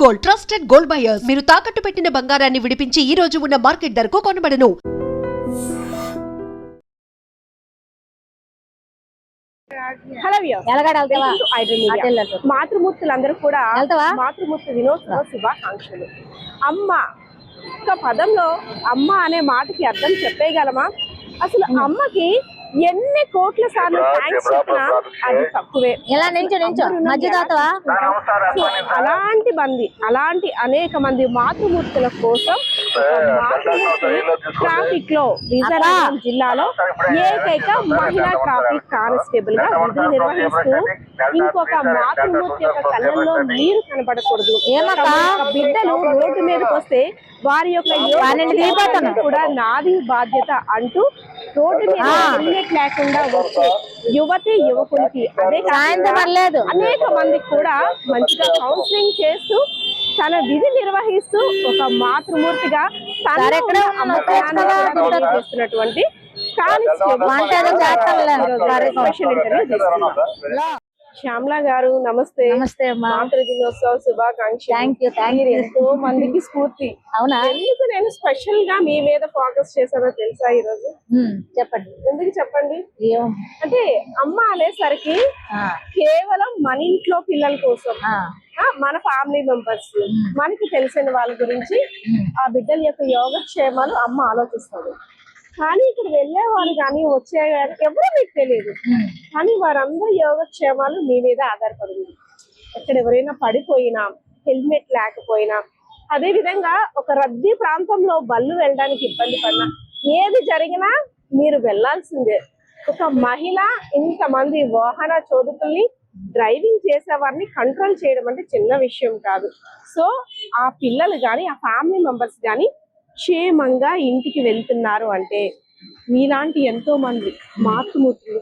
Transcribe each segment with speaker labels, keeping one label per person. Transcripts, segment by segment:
Speaker 1: Gold, trusted gold buyers. మీరు తాకట్టు పెట్టిన బంగారాన్ని విడిపించి ఈ రోజు ఉన్న మార్కెట్ ధరకు కొనబడను.
Speaker 2: హలో మాతృమూర్తులందరూ కూడా మాతృమూర్తి దినోత్సవ శుభాకాంక్షలు. అమ్మ ఒక్క పదంలో అమ్మ అనే మాటకి అర్థం చెప్పేయగలమా? అసలు అమ్మకి ఎన్ని కోట్ల సార్లు థ్యాంక్స్ చెప్పినా అది తక్కువే. అలాంటి అనేక మంది మాతృమూర్తుల కోసం ట్రాఫిక్ లో విజయనగరం జిల్లాలో ఏకైక మహిళా ట్రాఫిక్ కానిస్టేబుల్ గా విధులు నిర్వహిస్తూ ఇంకొక మాతృమూర్తి యొక్క కళ్ళల్లో నీరు కనబడకూడదు. బిడ్డలు రోడ్డు మీదకి వస్తే వారి యొక్క కూడా నాది బాధ్యత అంటూ రోడ్డు మీద హెల్మెట్ లేకుండా వచ్చే యువతి యువకులకి అనేక మందికి కూడా మంచిగా కౌన్సిలింగ్ చేస్తూ తన విధి నిర్వహిస్తూ ఒక మాతృమూర్తిగా చేస్తున్నటువంటి స్పెషల్ ఇంటర్వ్యూ తీసుకున్నాం. శ్యామల గారు నమస్తే.
Speaker 3: నమస్తే అమ్మా.
Speaker 2: మాతృ దినోత్సవ శుభాకాంక్షలు. ఎంతో మందికి స్ఫూర్తి.
Speaker 3: అవునా?
Speaker 2: ఎందుకు నేను స్పెషల్ గా మీ మీద ఫోకస్ చేశానో తెలుసా ఈ రోజు?
Speaker 3: చెప్పండి.
Speaker 2: ఎందుకు చెప్పండి? అంటే అమ్మ అనేసరికి కేవలం మన ఇంట్లో పిల్లల కోసం, మన ఫ్యామిలీ మెంబర్స్, మనకి తెలిసిన వాళ్ళ గురించి ఆ బిడ్డల యొక్క యోగక్షేమాలు అమ్మ ఆలోచిస్తుంది. కానీ ఇక్కడ వెళ్ళేవారు కానీ వచ్చే ఎవరో మీకు తెలియదు, కానీ వారందరూ యోగక్షేమాలు మీ మీద ఆధారపడింది. ఎక్కడ ఎవరైనా పడిపోయినా, హెల్మెట్ లేకపోయినా, అదే విధంగా ఒక రద్దీ ప్రాంతంలో బళ్ళు వెళ్ళడానికి ఇబ్బంది పడినా, ఏది జరిగినా మీరు వెళ్లాల్సిందే. ఒక మహిళ ఇంతమంది వాహన చోదకుల్ని డ్రైవింగ్ చేసే వారిని కంట్రోల్ చేయడం అంటే చిన్న విషయం కాదు. సో ఆ పిల్లలు కానీ ఆ ఫ్యామిలీ మెంబర్స్ కానీ క్షేమంగా ఇంటికి వెళ్తున్నారు అంటే మీలాంటి ఎంతో మంది మాతృమూర్తులు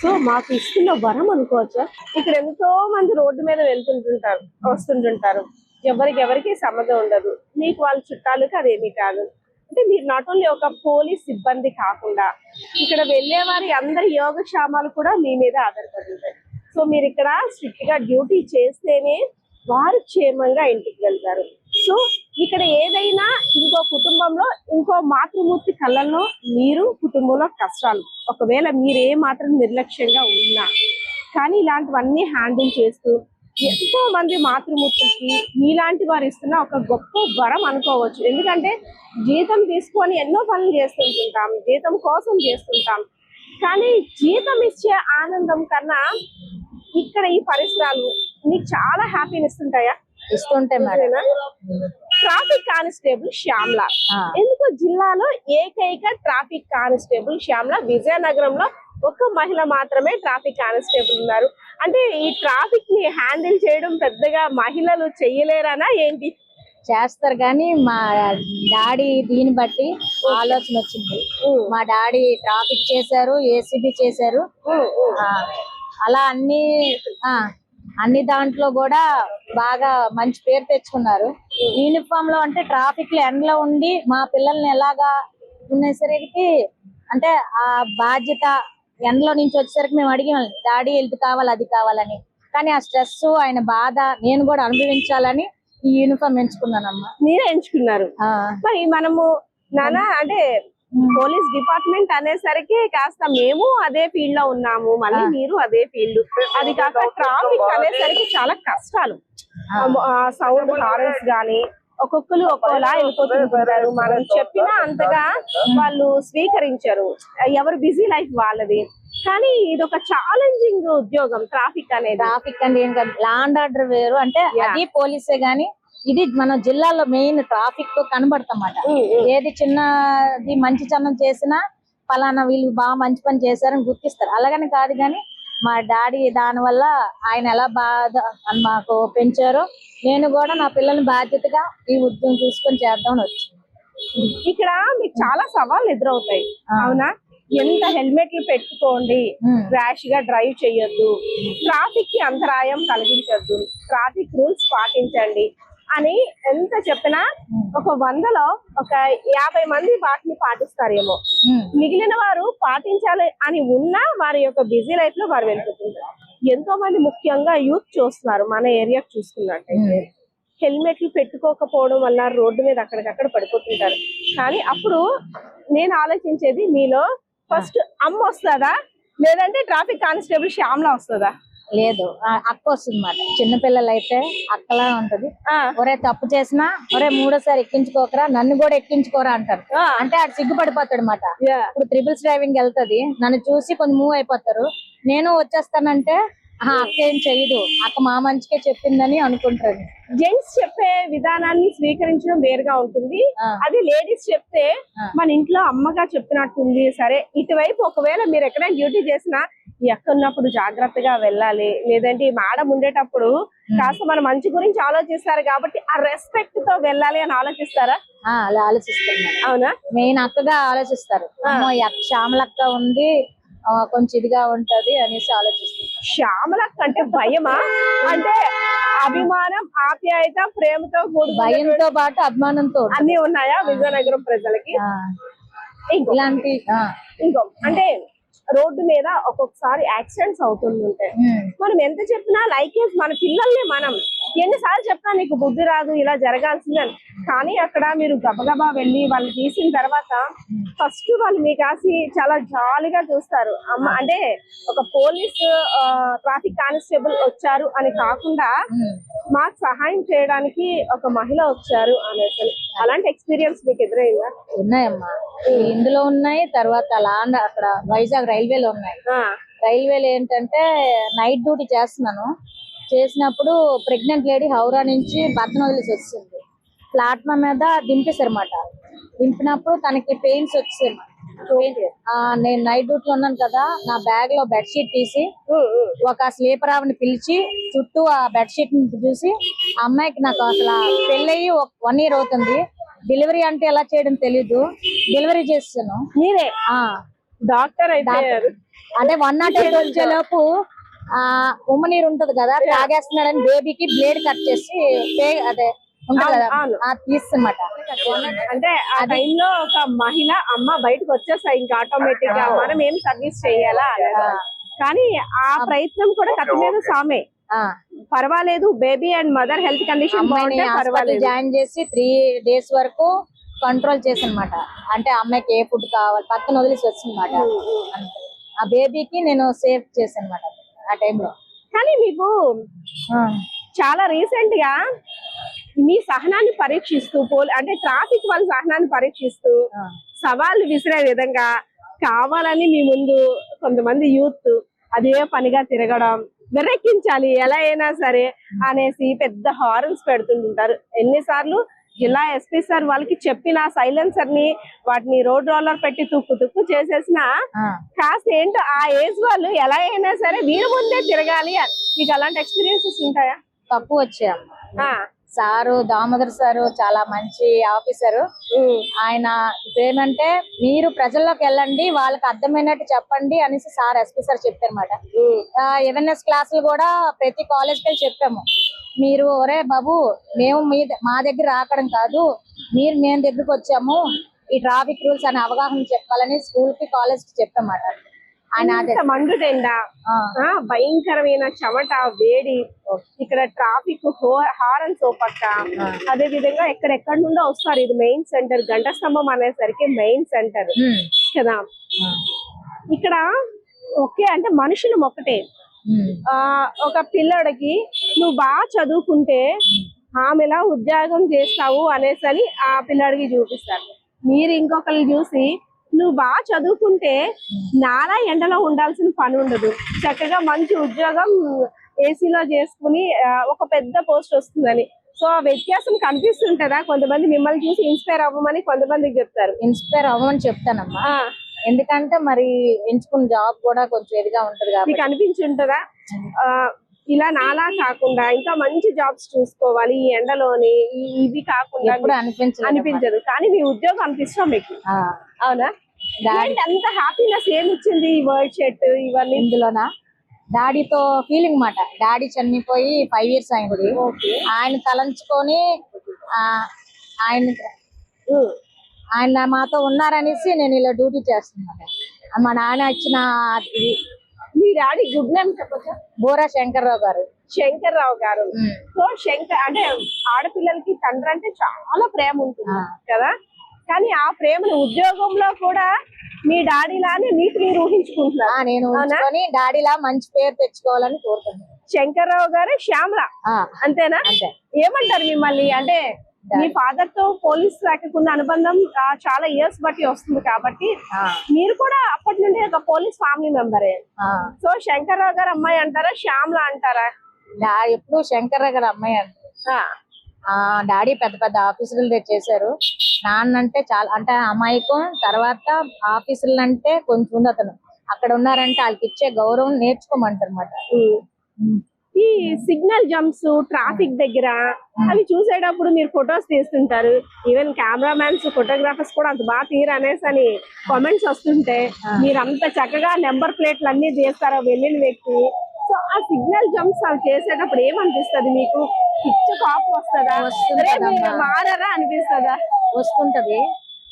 Speaker 2: సో మాకు ఇస్తున్న వరం అనుకోవచ్చా? ఇక్కడ ఎంతో మంది రోడ్డు మీద వస్తుంటుంటారు. ఎవరికి సంబంధం ఉండదు. మీకు వాళ్ళ చుట్టాలకి అదేమీ కాదు. అంటే మీరు నాట్ ఓన్లీ ఒక పోలీస్ సిబ్బంది కాకుండా ఇక్కడ వెళ్ళే వారి అందరి యోగక్షేమాలు కూడా మీ మీద ఆధారపడి ఉంటాయి. సో మీరు ఇక్కడ స్ట్రిక్ట్ గా డ్యూటీ చేస్తేనే వారు క్షేమంగా ఇంటికి వెళ్తారు. సో ఇక్కడ ఏదైనా ఇంకో కుటుంబంలో ఇంకో మాతృమూర్తి కళ్ళల్లో మీరు కుటుంబంలో కష్టాలు, ఒకవేళ మీరే మాత్రం నిర్లక్ష్యంగా ఉన్నా కానీ ఇలాంటివన్నీ హ్యాండిల్ చేస్తూ ఎంతో మంది మాతృమూర్తులకి మీలాంటి వారు ఇస్తున్న ఒక గొప్ప వరం అనుకోవచ్చు. ఎందుకంటే జీతం తీసుకొని ఎన్నో పనులు చేస్తుంటాం, జీతం కోసం చేస్తుంటాం, కానీ జీతం ఇచ్చే ఆనందం కన్నా ఇక్కడ ఈ పరిసరాలు మీకు చాలా హ్యాపీని ఇస్తుంటాయా?
Speaker 3: ఇస్తుంటే మేడం.
Speaker 2: ట్రాఫిక్ కానిస్టేబుల్ శ్యామల ఎందుకో జిల్లాలో ఏకైక ట్రాఫిక్ కానిస్టేబుల్ శ్యామల. విజయనగరంలో ఒక మహిళ మాత్రమే ట్రాఫిక్ కానిస్టేబుల్ ఉన్నారు. అంటే ఈ ట్రాఫిక్ ని హ్యాండిల్ చేయడం పెద్దగా మహిళలు చెయ్యలేరనా ఏంటి?
Speaker 3: చేస్తారు కానీ మా డాడీ దీన్ని బట్టి ఆలోచన వచ్చింది. మా డాడీ ట్రాఫిక్ చేశారు, ఏసీబీ చేశారు, అలా అన్ని దాంట్లో కూడా బాగా మంచి పేరు తెచ్చుకున్నారు. యూనిఫామ్ లో అంటే ట్రాఫిక్ లో ఎండలో ఉండి మా పిల్లల్ని ఎలాగా ఉండేసరికి అంటే ఆ బాధ్యత ఎండలో నుంచి వచ్చేసరికి మేము అడిగాం డాడీ ఇది కావాలి అది కావాలని. కానీ ఆ స్ట్రెస్ ఆయన బాధ నేను కూడా అనుభవించాలని ఈ యూనిఫామ్ ఎంచుకున్నానమ్మా.
Speaker 2: మీరే ఎంచుకున్నారు. మరి మనము నానా అంటే పోలీస్ డిపార్ట్మెంట్ అనేసరికి కాస్త మేము అదే ఫీల్డ్ లో ఉన్నాము, మళ్ళీ మీరు అదే ఫీల్డ్. అది కాక ట్రాఫిక్ అనేసరికి చాలా కష్టాలు. సౌండ్ హారన్స్ గానీ ఒక్కొక్కరు ఒక్కోలా వెళ్ళిపోతుంటారు. మనం చెప్పినా అంతగా వాళ్ళు స్వీకరించరు, ఎవరు బిజీ లైఫ్ వాళ్ళది. కానీ ఇది ఒక ఛాలెంజింగ్ ఉద్యోగం ట్రాఫిక్ అనేది.
Speaker 3: ట్రాఫిక్ అంటే ఏంటంటే లా అండ్ ఆర్డర్ వేరు, అంటే అది పోలీసే గానీ ఇది మన జిల్లాలో మెయిన్ ట్రాఫిక్ తో కనబడతామాట. ఏది చిన్నది మంచి చన్నం చేసినా పలానా వీళ్ళు బాగా మంచి పని చేశారని గుర్తిస్తారు. అలాగని కాదు కానీ మా డాడీ దానివల్ల ఆయన ఎలా బాధ మాకు పెంచారో నేను కూడా నా పిల్లల్ని బాధ్యతగా ఈ ఉద్యోగం చూసుకొని చేద్దామని వచ్చింది.
Speaker 2: ఇక్కడ మీకు చాలా సవాళ్ళు ఎదురవుతాయి అవునా? ఎంత హెల్మెట్లు పెట్టుకోండి, ర్యాష్ గా డ్రైవ్ చేయొద్దు, ట్రాఫిక్ కి అంతరాయం కలిగించొద్దు, ట్రాఫిక్ రూల్స్ పాటించండి అని ఎంత చెప్పినా ఒక 100లో ఒక 50 మంది వాటిని పాటిస్తారేమో. మిగిలిన వారు పాటించాలి అని ఉన్నా వారి యొక్క బిజీ లైఫ్ లో వారు వెళ్ళిపోతుంటారు. ఎంతో మంది ముఖ్యంగా యూత్ చూస్తున్నారు మన ఏరియాకి చూసుకున్నట్టయితే. హెల్మెట్లు పెట్టుకోకపోవడం వల్ల రోడ్డు మీద అక్కడికక్కడ పడిపోతుంటారు. కానీ అప్పుడు నేను ఆలోచించేది మీలో ఫస్ట్ అమ్మ వస్తుందా లేదంటే ట్రాఫిక్ కానిస్టేబుల్ శ్యామల వస్తుందా?
Speaker 3: లేదు, అక్క వస్తుంది అన్నమాట. చిన్నపిల్లలు అయితే అక్కలా ఉంటది. ఒరే తప్పు చేసినా ఒరే మూడోసారి ఎక్కించుకోకరా, నన్ను కూడా ఎక్కించుకోరా అంటారు. అంటే ఆడు సిగ్గుపడిపోతాడు అనమాట. ఇప్పుడు ట్రిపుల్స్ డ్రైవింగ్ వెళ్తది, నన్ను చూసి కొంచెం మూవ్ అయిపోతారు. నేను వచ్చేస్తానంటే అక్క ఏం చెయ్యదు, అక్క మా మంచికే చెప్పిందని అనుకుంటారు.
Speaker 2: జెంట్స్ చెప్పే విధానాన్ని స్వీకరించడం వేరుగా ఉంటుంది. అది లేడీస్ చెప్తే మన ఇంట్లో అమ్మగా చెప్పినట్టుంది. సరే, ఇటువైపు ఒకవేళ మీరు ఎక్కడైనా డ్యూటీ చేసినా ఎక్కడున్నప్పుడు జాగ్రత్తగా వెళ్ళాలి, లేదంటే ఈ మేడం ఉండేటప్పుడు కాస్త మన మంచి గురించి ఆలోచిస్తారు కాబట్టి ఆ రెస్పెక్ట్ తో వెళ్ళాలి అని ఆలోచిస్తారా?
Speaker 3: అలా ఆలోచిస్తారు.
Speaker 2: అవునా?
Speaker 3: మెయిన్ అక్కగా ఆలోచిస్తారు. అమ్మో శ్యామలక్క ఉంది, కొంచెం ఇదిగా ఉంటది అనేసి ఆలోచిస్తారు.
Speaker 2: శ్యామలక్క అంటే భయమా? అంటే అభిమానం, ఆప్యాయత, ప్రేమతో కూడి
Speaker 3: భయంతో పాటు అభిమానంతో
Speaker 2: అన్ని ఉన్నాయా విజయనగరం ప్రజలకి?
Speaker 3: ఇలాంటి
Speaker 2: ఇంకో అంటే రోడ్డు మీద ఒక్కొక్కసారి యాక్సిడెంట్స్ అవుతుంటాయి. మనం ఎంత చెప్పినా లైకేజ్ మన పిల్లల్ని మనం ఎన్నిసార్లు చెప్పినా నీకు బుద్ధి రాదు, ఇలా జరగాల్సిందని. కానీ అక్కడ మీరు గబగబా వెళ్ళి వాళ్ళు తీసిన తర్వాత ఫస్ట్ వాళ్ళు మీ కాసి చాలా జాలీగా చూస్తారు. అమ్మ అంటే ఒక పోలీస్ ట్రాఫిక్ కానిస్టేబుల్ వచ్చారు అని కాకుండా మాకు సహాయం చేయడానికి ఒక మహిళ వచ్చారు అనేసి. అలాంటి ఎక్స్పీరియన్స్ మీకు ఎదురైందా?
Speaker 3: ఉన్నాయమ్మా, ఇందులో ఉన్నాయి. తర్వాత అక్కడ వైజాగ్ రైల్వేలో ఉన్నాయి. రైల్వేలో ఏంటంటే నైట్ డ్యూటీ చేసినప్పుడు ప్రెగ్నెంట్ లేడీ హౌరా నుంచి భర్తను వదిలేసి వచ్చింది. ప్లాట్ఫామ్ మీద దింపేశారన్నమాట. దింపినప్పుడు తనకి పెయిన్స్ వచ్చాయి. నేను నైట్ డ్యూటీలో ఉన్నాను కదా, నా బ్యాగ్ లో బెడ్షీట్ తీసి ఒక స్లీపర్ ఆవిని పిలిచి చుట్టూ ఆ బెడ్షీట్ చూసి, ఆ అమ్మాయికి నాకు అసలు పెళ్ళయి 1 year అవుతుంది, డెలివరీ అంటే ఎలా చేయడం తెలీదు, డెలివరీ చేస్తాను.
Speaker 2: మీరే డాక్టర్ అయిపోయారు. అంటే
Speaker 3: 108 వచ్చేలోపు ఉమ్మనీరు ఉంటది కదా, తాగేస్తున్నాడని బేబీకి బ్లేడ్ కట్ చేసి అదే తీస్తున్నమాట.
Speaker 2: అంటే ఆ టైంలో ఒక మహిళ అమ్మ బయటకు వచ్చేస్తాయి, ఇంకా ఆటోమేటిక్ గా మనం ఏం సర్వీస్ చేయాలా. కానీ ఆ ప్రయత్నం కూడా కత్తి మీద సామే. పర్వాలేదు, baby and mother health condition
Speaker 3: join చేసి 3 days వరకు కంట్రోల్ చేసానమాట. అంటే అమ్మాయికి ఏ ఫుడ్ కావాలి పక్కన వదిలేసి వచ్చిందన్నమాట. ఆ బేబీకి నేను సేవ్ చేశాను అన్నమాట ఆ టైంలో.
Speaker 2: కానీ మీకు చాలా రీసెంట్ గా మీ సహనాన్ని పరీక్షిస్తూ అంటే ట్రాఫిక్ వాళ్ళ సహనాన్ని పరీక్షిస్తూ సవాళ్ళు విసిరే విధంగా కావాలని మీ ముందు కొంతమంది యూత్ అదే పనిగా తిరగడం, విర్రెక్కించాలి ఎలా అయినా సరే అనేసి పెద్ద హార్న్స్ పెడుతుంటారు. ఎన్నిసార్లు జిల్లా ఎస్పీ సార్ వాళ్ళకి చెప్పిన సైలెన్సర్ ని వాటిని రోడ్ రోలర్ పెట్టి తుక్కు చేసేసిన కాస్త ఏంటో ఆ ఏజ్ వాళ్ళు ఎలా అయినా సరే వీరి ముందే తిరగాలి. మీకు అలాంటి ఎక్స్పీరియన్సెస్ ఉంటాయా?
Speaker 3: తక్కువ వచ్చాయమ్మా. సారు దామోదర్ సారు చాలా మంచి ఆఫీసరు. ఆయన ఏమంటే మీరు ప్రజల్లోకి వెళ్ళండి, వాళ్ళకి అర్థమైనట్టు చెప్పండి అనేసి సార్ ఎస్పీ సార్ చెప్పారన్నమాట. ఎన్ఎస్ క్లాసులు కూడా ప్రతి కాలేజ్కి వెళ్ళి చెప్పాము. మీరు ఒరే బాబు మేము మా దగ్గర రాకడం కాదు, మేము దగ్గరకు వచ్చాము, ఈ ట్రాఫిక్ రూల్స్ అనే అవగాహన చెప్పాలని స్కూల్ కి కాలేజ్ కి చెప్పామాట.
Speaker 2: మండుటెండ, భయంకరమైన చెమట, వేడి, ఇక్కడ ట్రాఫిక్ హారన్స్ ఓ పక్క, అదే విధంగా ఎక్కడెక్కడ నుండో వస్తారు. ఇది మెయిన్ సెంటర్, గంట స్తంభం అనేసరికి మెయిన్ సెంటర్ కదా. ఇక్కడ ఓకే అంటే మనుషులు ఒక్కటే. ఒక పిల్లడికి నువ్వు బాగా చదువుకుంటే ఆమెలా ఉద్యోగం చేస్తావు అనేసి ఆ పిల్లాడికి చూపిస్తారు. మీరు ఇంకొకరిని చూసి నువ్వు బాగా చదువుకుంటే నాలా ఎండలో ఉండాల్సిన పని ఉండదు, చక్కగా మంచి ఉద్యోగం ఏసీలో చేసుకుని ఒక పెద్ద పోస్ట్ వస్తుందని. సో ఆ వ్యత్యాసం కనిపిస్తుంటదా? కొంతమంది మిమ్మల్ని చూసి ఇన్స్పైర్ అవ్వమని కొంతమందికి చెప్తారు.
Speaker 3: ఇన్స్పైర్ అవ్వమని చెప్తానమ్మా, ఎందుకంటే మరి ఎంచుకున్న జాబ్ కూడా కొంచెం ఎదిగా ఉంటది కాబట్టి.
Speaker 2: మీకు అనిపించి ఉంటదా ఇలా నాలా కాకుండా ఇంకా మంచి జాబ్స్ చూసుకోవాలి ఈ ఎండలోని, ఇవి కాకుండా? అనిపించదు. కానీ మీ ఉద్యోగం అనిపిస్తాం మీకు, అవునా? అంత హ్యాపీనెస్ ఏమి ఇచ్చింది ఈ వర్డ్ షర్ట్ ఇవన్నీ?
Speaker 3: ఇందులోనా డాడీతో ఫీలింగ్ మాట. డాడీ చనిపోయి 5 years అయింది. ఆయన తలంచుకొని ఆయన మాతో ఉన్నారనేసి నేను ఇలా డ్యూటీ చేస్తున్నాను. మా నాన్న ఇచ్చిన
Speaker 2: మీ డాడీ గుడ్ నేమ్ చెప్పొచ్చా?
Speaker 3: బోరా శంకర్రావు గారు.
Speaker 2: శంకర్రావు గారు. సో అంటే ఆడపిల్లలకి తండ్రి అంటే చాలా ప్రేమ ఉంటుంది కదా, కానీ ఆ ప్రేమను ఉద్యోగంలో కూడా మీ డాడీ లానే మీకు మీరు ఊహించుకుంటున్నారు.
Speaker 3: నేను ఊహించుకొని డాడీలా మంచి పేరు తెచ్చుకోవాలని కోరుకుంటున్నాను.
Speaker 2: శంకర్రావు గారు శ్యామల అంతేనా? ఏమంటారు మిమ్మల్ని? అంటే మీ ఫాదర్ తో పోలీస్ శాఖకు ఉన్న అనుబంధం చాలా ఇయర్స్ బట్టి వస్తుంది కాబట్టి మీరు కూడా అప్పటి నుండి ఒక పోలీస్ ఫ్యామిలీ మెంబరే. సో శంకర్రావు గారు అమ్మాయి అంటారా, శ్యామల అంటారా?
Speaker 3: ఎప్పుడు శంకర్రావు గారు అమ్మాయి అంటారు. డాడీ పెద్ద పెద్ద ఆఫీసులు చేశారు. నాన్న అంటే చాలా అంటే అమాయకం. తర్వాత ఆఫీసులు అంటే కొంచెం అతను అక్కడ ఉన్నారంటే వాళ్ళకి ఇచ్చే గౌరవం నేర్చుకోమంటారు అన్నమాట.
Speaker 2: ఈ సిగ్నల్ జంప్స్ ట్రాఫిక్ దగ్గర అవి చూసేటప్పుడు మీరు ఫొటోస్ తీస్తుంటారు. ఈవెన్ కెమెరామ్యాన్స్ ఫోటోగ్రాఫర్స్ కూడా అంత బాగా తీరు అనేసి అని కామెంట్స్ వస్తుంటే మీరు అంత చక్కగా నెంబర్ ప్లేట్లు అన్ని చేస్తారో వెళ్ళిన వ్యక్తి. సో ఆ సిగ్నల్ జంప్స్ అవి చేసేటప్పుడు ఏమనిపిస్తుంది మీకు? పిచ్చ కాపు వస్తుందా, మారరా అనిపిస్తుందా?
Speaker 3: వస్తుంటది,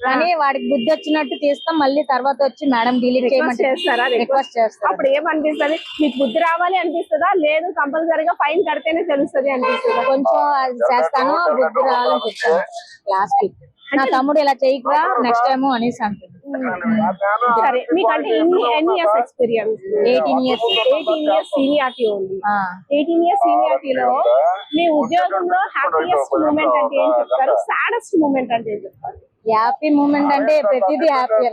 Speaker 3: కానీ వాడికి బుద్ధి వచ్చినట్టు తీస్తాం. మళ్ళీ తర్వాత వచ్చి మేడం డిలీట్ చేయమని
Speaker 2: చేస్తారా? రిక్వెస్ట్ చేస్తారు. అప్పుడు ఏమనిపిస్తుంది మీకు? బుద్ధి రావాలి అనిపిస్తుందా, లేదు కంపల్సరీగా ఫైన్ కడితేనే తెలుస్తుంది అనిపిస్తుందా?
Speaker 3: కొంచెం అది చేస్తాను, బుద్ధి రావాలని చెప్తాను లాస్ట్ వీక్. నా తమ్ముడు ఇలా చేయకురా నెక్స్ట్ టైం అనేసి అంటుంది.
Speaker 2: సరే, మీకంటే ఎన్ని years experience?
Speaker 3: 18 years.
Speaker 2: 18 years seniority ఉంది. 18 years సీనియారిటీలో మీ ఉద్యోగంలో హ్యాపీయెస్ట్ మూమెంట్ అంటే ఏం చెప్తారు? సాడెస్ట్ మూమెంట్ అంటే ఏం చెప్తారు?
Speaker 3: హ్యాపీ మూమెంట్ అంటే ప్రతిదీ హ్యాపీ.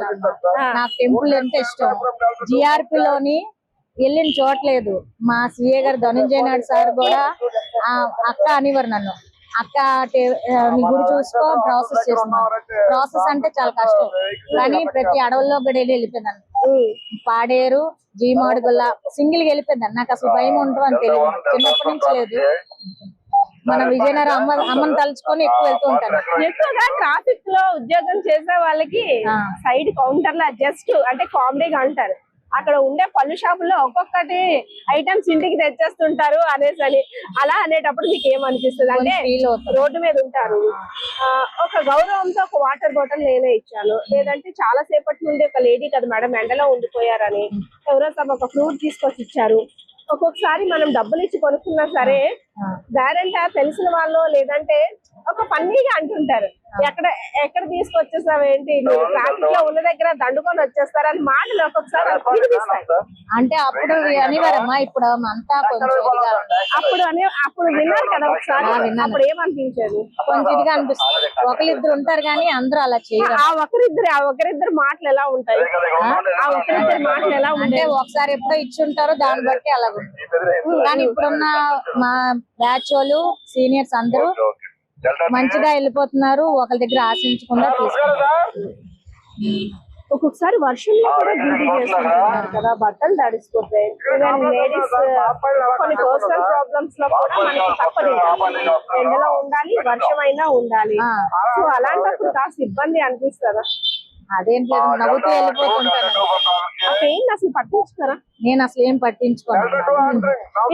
Speaker 3: నాకు టెంపుల్ అంటే ఇష్టం. జిఆర్పిలోని వెళ్ళిన చోట్లేదు. మా సిఏ గారు ధనుంజయ నాయుడు సార్ కూడా అక్క అనేవారు నన్ను. అక్క నీ గుడి చూసుకో, ప్రాసెస్ చేస్తున్నాను. ప్రాసెస్ అంటే చాలా కష్టం, కానీ ప్రతి అడవుల్లో కూడా వెళ్ళిపోయిందాను. పాడేరు, జీమాడుగుల్ల సింగిల్ గా వెళ్ళిపోయిందాను. నాకు అసలు భయం ఉంటుంది అని తెలియదు, చిన్నప్పటి నుంచి లేదు. మన విజయనగరం అమ్మని తలుచుకొని ఎక్కువ వెళ్తూ ఉంటాను.
Speaker 2: ఎక్కువగా ట్రాఫిక్ లో ఉద్యోగం చేసే వాళ్ళకి సైడ్ కౌంటర్ లా జస్ట్ అంటే కామెడీగా అంటారు. అక్కడ ఉండే పళ్ళు షాపుల్లో ఒక్కొక్కటి ఐటమ్స్ ఇంటికి తెచ్చేస్తుంటారు అనేసి అని. అలా అనేటప్పుడు మీకు ఏమనిపిస్తుంది? అంటే రోడ్డు మీద ఉంటారు, ఒక గౌరవంతో ఒక వాటర్ బాటిల్ నేనే ఇచ్చాను, లేదంటే చాలా సేపటి నుండి ఒక లేడీ కదా మేడం ఎండలో ఉండిపోయారని ఎవరో ఒక ఫ్రూట్ తీసుకొచ్చి ఇచ్చారు. ఒక్కొక్కసారి మనం డబ్బులు ఇచ్చి కొనుక్కున్నా సరే గ్యారెంటీ తెలిసిన వాళ్ళు లేదంటే ఒక ఫన్నీగా అంటుంటారు, ఎక్కడ తీసుకొచ్చేసావు ఏంటి, ట్రాఫిక్ లో ఉన్న దగ్గర దండుకొని వచ్చేస్తారు అని మాటలు ఒక్కొక్కసారి
Speaker 3: అంటే అప్పుడు అనివారమ్మా. ఇప్పుడు అంతా కొంచెం
Speaker 2: అప్పుడు విన్నారు కదా ఒకసారి, అప్పుడు ఏమనిపించేది?
Speaker 3: కొంచెం ఇదిగా అనిపిస్తుంది. ఒకరిద్దరు ఉంటారు కానీ అందరూ అలా చేయరు.
Speaker 2: ఆ ఒకరిద్దరు మాటలు ఎలా ఉంటాయి? ఆ ఒకరిద్దరు మాటలు ఎలా ఉంటాయి?
Speaker 3: ఒకసారి ఎప్పుడో ఇచ్చి ఉంటారో దాన్ని బట్టి అలా ఉంటుంది. కానీ ఇప్పుడున్న మా బ్యాచ్ వాళ్ళు సీనియర్స్ అందరూ మంచిగా వెళ్ళిపోతున్నారు. ఒకరి దగ్గర ఆశించకుండా తీసుకుంటారు.
Speaker 2: ఒక్కొక్కసారి వర్షంలో కూడా డ్యూటీ చేస్తుంటారు కదా, బట్టలు తడిసిపోతాయి. ఈవెన్ లేడీస్ కొన్ని పర్సనల్ ప్రాబ్లమ్స్ లో కూడా మనకి తప్పదు, ఎండలో ఉండాలి, వర్షం అయినా ఉండాలి. సో అలాంటప్పుడు కాస్త ఇబ్బంది అనిపిస్తుందా?
Speaker 3: అదేం లేదు, నవ్వుతూ వెళ్ళిపోతుంటాను.
Speaker 2: ఆ పెయిన్ అసలు పట్టించుకోరా?
Speaker 3: నేను అసలు ఏం పట్టించుకోను.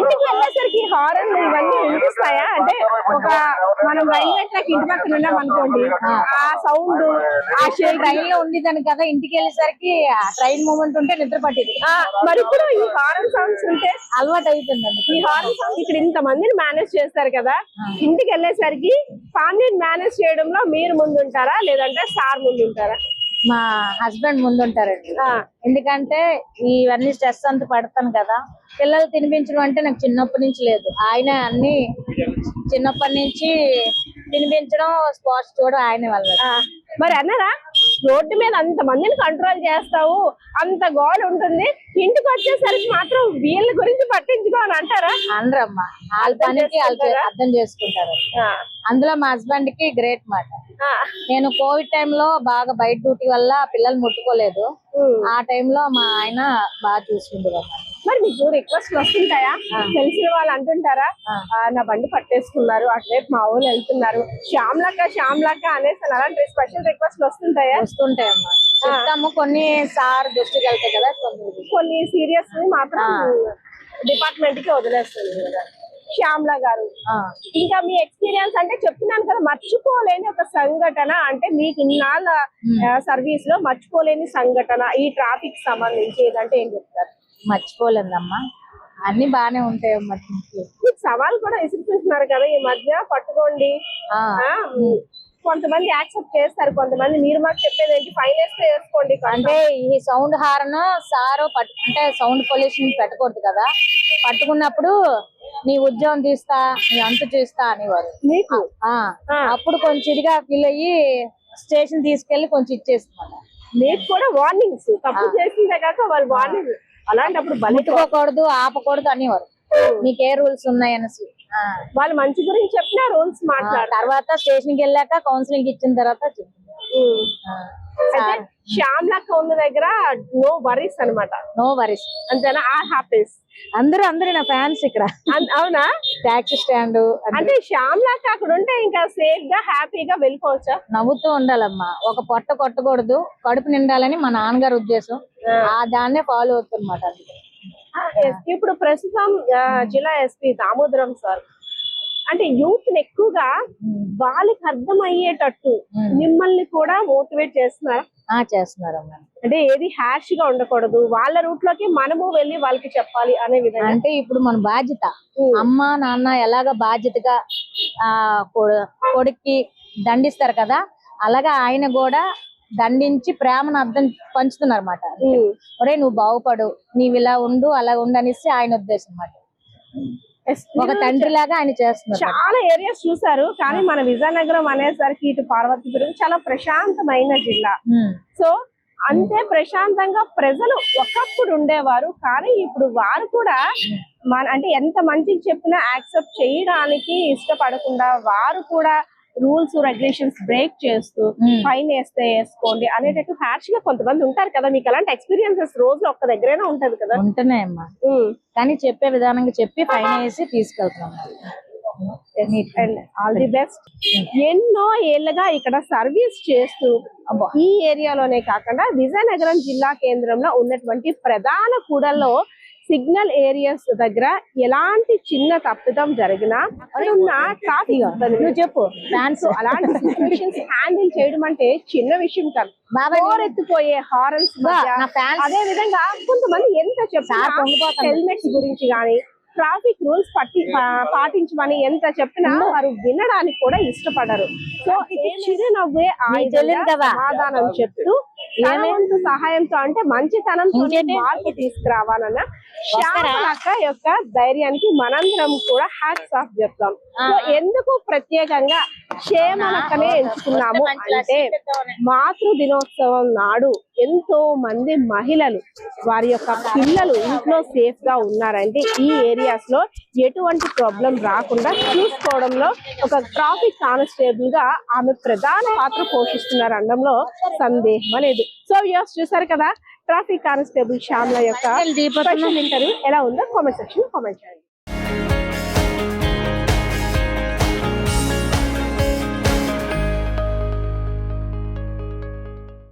Speaker 2: ఇంటికి వెళ్ళేసరికి హారన్ ఇవన్నీ వినిపిస్తాయా? అంటే ఒక మనం రైల్వే ట్రాక్ ఇంటి పక్కన ఉన్నాం అనుకోండి, ఆ సౌండ్
Speaker 3: ట్రైన్ లో ఉండేదాన్ని కదా, ఇంటికి వెళ్ళేసరికి ట్రైన్ మూమెంట్ ఉంటే నిద్ర పట్టేది.
Speaker 2: మరి ఇప్పుడు ఈ హారన్ సౌండ్స్ ఉంటే
Speaker 3: అలవాటు అయిపోయిందండి.
Speaker 2: ఈ హారన్ సౌండ్ ఇక్కడ ఇంత మందిని మేనేజ్ చేస్తారు కదా, ఇంటికి వెళ్ళేసరికి ఫ్యామిలీని మేనేజ్ చేయడంలో మీరు ముందుంటారా లేదంటే సార్ ముందుంటారా?
Speaker 3: మా హస్బెండ్ ముందుంటారండి. ఎందుకంటే ఇవన్నీ స్ట్రెస్ అంతా పడతాను కదా. పిల్లలు తినిపించడం అంటే నాకు చిన్నప్పటి నుంచి లేదు. ఆయన అన్ని చిన్నప్పటి నుంచి తినిపించడం, స్పోర్ట్స్ చూడడం ఆయన వల్ల.
Speaker 2: మరి అన్నారా రోడ్డు మీద అంత మందిని కంట్రోల్ చేస్తావు, అంత గోల్ ఉంటుంది, ఇంటికి వచ్చేసరికి మాత్రం వీళ్ళ గురించి పట్టించుకోని అంటారా?
Speaker 3: అనరమ్మా, వాళ్ళ పనికి అర్థం చేసుకుంటారు. అందులో మా హస్బెండ్ కి గ్రేట్ మాట. నేను కోవిడ్ టైంలో బాగా బయట డ్యూటీ వల్ల పిల్లలు ముట్టుకోలేదు. ఆ టైంలో మా ఆయన బాగా చూసుకుంటారు.
Speaker 2: మరి మీకు రిక్వెస్ట్ వస్తుంటాయా? తెలిసిన వాళ్ళు అంటుంటారా, నా బండి పట్టేసుకున్నారు, అటువైపు మా ఊళ్ళు వెళ్తున్నారు, శ్యామ్లక్క అనేసి అలాంటి స్పెషల్ రిక్వెస్ట్ వస్తుంటాయా?
Speaker 3: వస్తుంటాయమ్మా, చెప్తాము. కొన్ని సార్ దృష్టికి వెళ్తాయి కదా,
Speaker 2: కొన్ని సీరియస్ మాత్రం డిపార్ట్మెంట్ కి వదిలేస్తుంది కదా. శ్యామ్ల గారు, ఇంకా మీ ఎక్స్పీరియన్స్ అంటే చెప్తున్నాను కదా, మర్చిపోలేని ఒక సంఘటన అంటే మీకు ఇన్నాళ్ళ సర్వీస్ లో మర్చిపోలేని సంఘటన ఈ ట్రాఫిక్ సంబంధించి ఏదంటే ఏం చెప్తారు?
Speaker 3: మర్చిపోలేదమ్మా, అన్ని బానే ఉంటాయి అమ్మా.
Speaker 2: మీకు సవాల్ కూడా విసురుతున్నారు కదా ఈ మధ్య, పట్టుకోండి.
Speaker 3: ఆ,
Speaker 2: కొంతమంది యాక్సెప్ట్ చేస్తారు, కొంతమంది మీరు మాకు చెప్పేది ఏంటి ఫైన్ వేస్తే వేసుకోండి
Speaker 3: అంటే ఈ సౌండ్ హార్న్ సారు అంటే సౌండ్ పొల్యూషన్ పెట్టకూడదు కదా, పట్టుకున్నప్పుడు నీ ఉద్యోగం తీస్తా, నీ అంతు చేస్తా అనేవారు.
Speaker 2: మీకు
Speaker 3: అప్పుడు కొంచెం ఇదిగా ఫీల్ అయ్యి స్టేషన్ తీసుకెళ్లి కొంచెం ఇచ్చేస్తున్నారు.
Speaker 2: మీకు కూడా వార్నింగ్స్, తప్పు చేసిందే కాక వాళ్ళు వార్నింగ్, అలాంటప్పుడు
Speaker 3: ముట్టుకోకూడదు ఆపకూడదు అనేవారు, నీకే రూల్స్ ఉన్నాయనేసి.
Speaker 2: వాళ్ళు మంచి గురించి చెప్పిన రూల్స్ మాట్లాడారు.
Speaker 3: తర్వాత స్టేషన్ కి వెళ్ళాక కౌన్సిలింగ్ ఇచ్చిన తర్వాత
Speaker 2: శ్యామ్లక్క ఉన్న దగ్గర నో వరీస్ అన్నమాట.
Speaker 3: నో వరీస్
Speaker 2: అంతేనా? Are happies.
Speaker 3: అందరూ నా ఫ్యాన్స్ ఇక్కడ.
Speaker 2: అవునా?
Speaker 3: టాక్సీ స్టాండ్
Speaker 2: అంటే శ్యామ్లక్క అక్కడ ఉంటే ఇంకా సేఫ్ గా హ్యాపీగా వెళ్ళిపోవచ్చా?
Speaker 3: నవ్వుతూ ఉండాలమ్మా, ఒక పొట్ట కొట్టకూడదు, కడుపు నిండాలని మా నాన్నగారు ఉద్దేశం, దాన్నే ఫాలో అవుతున్నమాట.
Speaker 2: ఇప్పుడు ప్రస్తుతం జిల్లా ఎస్పీ దామోదరం సార్ అంటే యూత్ ని ఎక్కువగా వాళ్ళకి అర్థం అయ్యేటట్టు మిమ్మల్ని కూడా మోటివేట్ చేస్తున్నారా?
Speaker 3: చేస్తున్నారమ్మా.
Speaker 2: అంటే ఏది హ్యాష్ గా ఉండకూడదు, వాళ్ళ రూట్ లోకి మనము వెళ్ళి వాళ్ళకి చెప్పాలి అనే విధంగా.
Speaker 3: అంటే ఇప్పుడు మన బాధ్యత, అమ్మ నాన్న ఎలాగ బాధ్యతగా కొడుక్కి దండిస్తారు కదా, అలాగా ఆయన కూడా దండించి ప్రేమను అర్థం పంచుతున్నారు అన్నమాట. ఒరే నువ్వు బాగుపడు, నీవు ఇలా ఉండు అలా ఉండు అనేసి ఆయన ఉద్దేశం అన్నమాట. ఒక తండ్రి లాగా ఆయన చేస్తున్నారు.
Speaker 2: చాలా ఏరియాస్ చూసారు, కానీ మన విజయనగరం అనేసరికి ఇటు పార్వతీపురం చాలా ప్రశాంతమైన జిల్లా. సో అంతే ప్రశాంతంగా ప్రజలు ఒకప్పుడు ఉండేవారు, కానీ ఇప్పుడు వారు కూడా అంటే ఎంత మంచికి చెప్పినా యాక్సెప్ట్ చేయడానికి ఇష్టపడకుండా వారు కూడా రూల్స్ రెగ్యులేషన్స్ బ్రేక్ చేస్తూ ఫైన్ వేస్తే వేసుకోండి అనేటట్టు హ్యాష్ గా కొంతమంది ఉంటారు కదా. మీకు అలాంటి ఎక్స్పీరియన్సెస్ రోజు ఒక్క దగ్గరైనా ఉంటది కదా?
Speaker 3: ఉంటున్నాయమ్మా, కానీ చెప్పే విధానంగా చెప్పి ఫైన్ వేసి తీసుకెళ్తున్నాం.
Speaker 2: All the best. ఎన్నో ఏళ్లుగా ఇక్కడ సర్వీస్ చేస్తూ ఈ ఏరియాలోనే కాకుండా విజయనగరం జిల్లా కేంద్రంలో ఉన్నటువంటి ప్రధాన కూడల్లో సిగ్నల్ ఏరియాస్ దగ్గర ఎలాంటి చిన్న తప్పిదం జరిగినా ట్రాఫిక్ నువ్వు చెప్పు అలాంటి సిచ్యువేషన్స్ హ్యాండిల్ చేయడం అంటే చిన్న విషయం కాదు. ఎత్తిపోయే హారన్స్, అదే విధంగా కొంతమంది ఎంత చెప్పినా హెల్మెట్స్ గురించి గానీ ట్రాఫిక్ రూల్స్ పాటించమని ఎంత చెప్పినా వారు వినడానికి కూడా ఇష్టపడరు. సో చిరునవ్వే సమాధానం చెప్తూ ఏమంటూ సహాయంతో అంటే మంచితనంతో మార్పు తీసుకురావాలన్న శ్యామలక్క యొక్క ధైర్యానికి మనందరం కూడా హ్యాట్స్ ఆఫ్ చెప్తాం. సో ఎందుకు ప్రత్యేకంగా శ్యామలక్కనే ఎంచుకున్నాము అంటే మాతృ దినోత్సవం నాడు ఎంతో మంది మహిళలు వారి యొక్క పిల్లలు ఇంట్లో సేఫ్ గా ఉన్నారంటే ఈ ఏరియాస్ లో ఎటువంటి ప్రాబ్లం రాకుండా చూసుకోవడంలో ఒక ట్రాఫిక్ కానిస్టేబుల్ గా ఆమె ప్రధాన పాత్ర పోషిస్తున్నారు అనడంలో సందేహం లేదు. సో వ్యూవర్స్ చూసారు కదా ట్రాఫిక్ కానిస్టేబుల్ శ్యామల యొక్క స్పెషల్ ఇంటర్వ్యూ ఎలా ఉందో కామెంట్ సెక్షన్ కామెంట్ చేయండి.